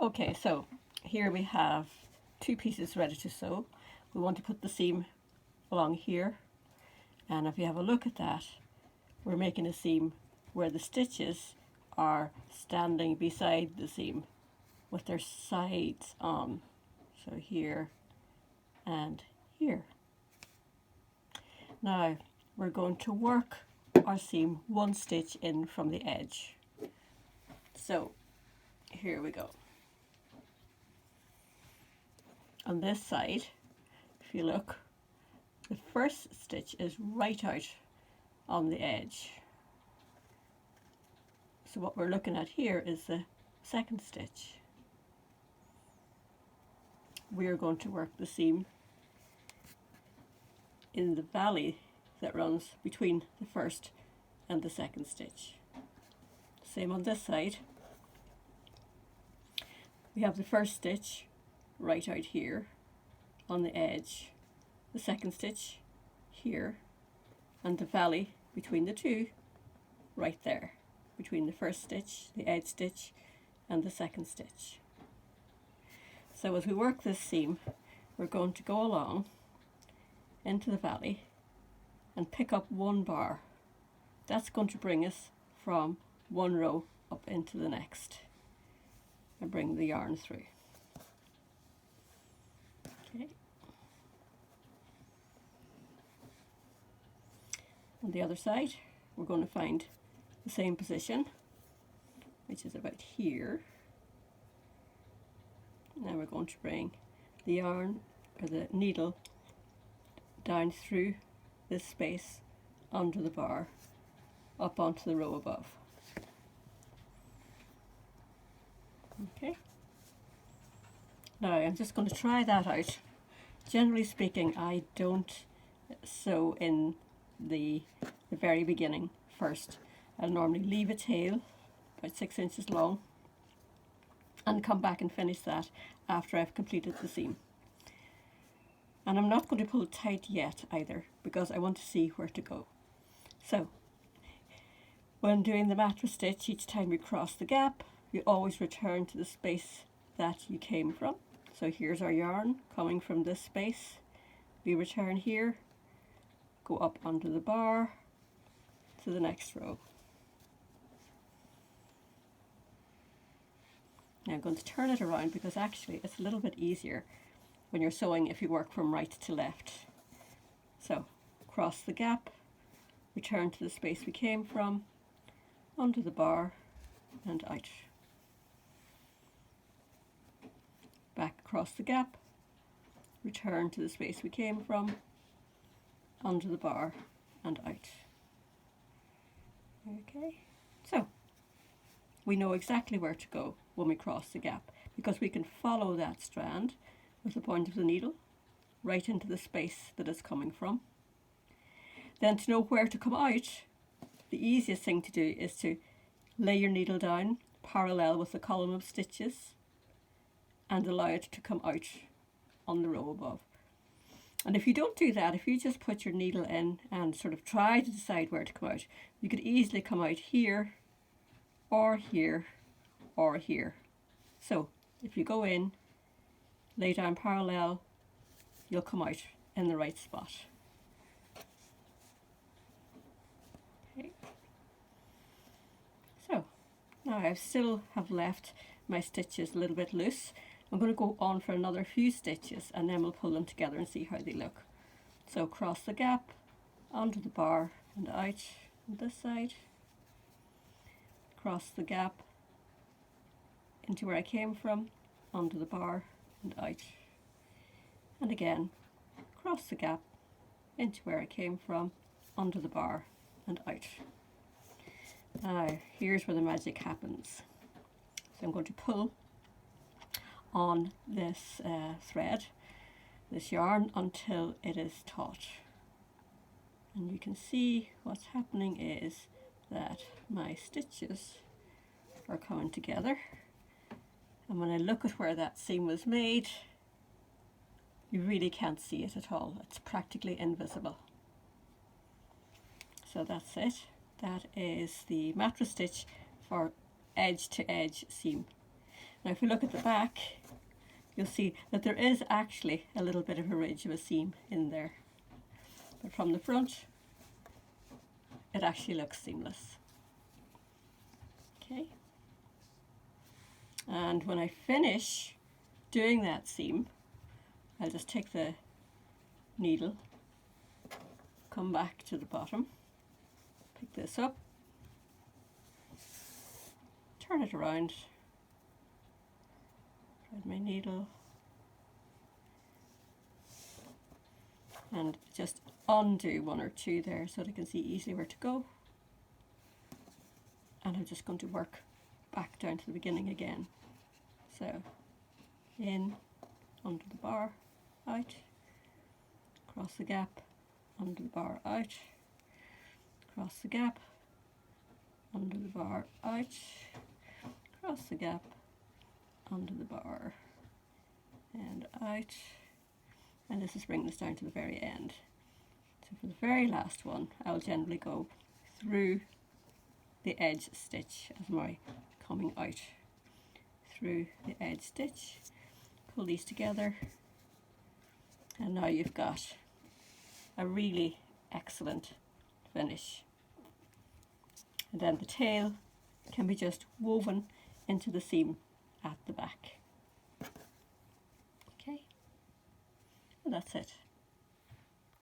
Okay, so here we have two pieces ready to sew. We want to put the seam along here, and if you have a look at that, we're making a seam where the stitches are standing beside the seam with their sides on. So here and here. Now we're going to work our seam one stitch in from the edge. So here we go. On this side, if you look, the first stitch is right out on the edge. So what we're looking at here is the second stitch. We are going to work the seam in the valley that runs between the first and the second stitch. Same on this side. We have the first stitch right out here on the edge, the second stitch here, and the valley between the two right there, between the first stitch, the edge stitch, and the second stitch. So as we work this seam, we're going to go along into the valley and pick up one bar. That's going to bring us from one row up into the next and bring the yarn through. Okay. On the other side, we're going to find the same position, which is about here. Now we're going to bring the yarn or the needle down through this space under the bar up onto the row above. Okay. Now I'm just going to try that out. Generally speaking, I don't sew in the very beginning first. I'll normally leave a tail about 6 inches long and come back and finish that after I've completed the seam. And I'm not going to pull it tight yet either, because I want to see where to go. So when doing the mattress stitch, each time you cross the gap, you always return to the space that you came from. So here's our yarn coming from this space. We return here, go up onto the bar to the next row. Now I'm going to turn it around because actually it's a little bit easier when you're sewing if you work from right to left. So cross the gap, return to the space we came from, onto the bar and out. Back across the gap, return to the space we came from, onto the bar and out. Okay, so we know exactly where to go when we cross the gap, because we can follow that strand with the point of the needle right into the space that it's coming from. Then to know where to come out, the easiest thing to do is to lay your needle down parallel with the column of stitches and allow it to come out on the row above. And if you don't do that, if you just put your needle in and sort of try to decide where to come out, you could easily come out here or here or here. So if you go in, lay down parallel, you'll come out in the right spot. Okay. So now I still have left my stitches a little bit loose. I'm going to go on for another few stitches and then we'll pull them together and see how they look. So cross the gap, onto the bar and out on this side. Cross the gap into where I came from, onto the bar and out. And again, cross the gap into where I came from, onto the bar and out. Now here's where the magic happens. So I'm going to pull on this thread, this yarn, until it is taut. And you can see what's happening is that my stitches are coming together. And when I look at where that seam was made, you really can't see it at all. It's practically invisible. So that's it. That is the mattress stitch for edge to edge seam. Now if we look at the back, you'll see that there is actually a little bit of a ridge of a seam in there. But from the front, it actually looks seamless. Okay. And when I finish doing that seam, I'll just take the needle, come back to the bottom, pick this up, turn it around, thread my needle, and just undo one or two there so that I can see easily where to go. And I'm just going to work back down to the beginning again. So in, under the bar, out, across the gap, under the bar, out, across the gap, under the bar, out, across the gap, under the bar, and out. And this is bringing us down to the very end. So for the very last one, I'll generally go through the edge stitch as my coming out, through the edge stitch, pull these together, and now you've got a really excellent finish. And then the tail can be just woven into the seam at the back. Okay, and that's it.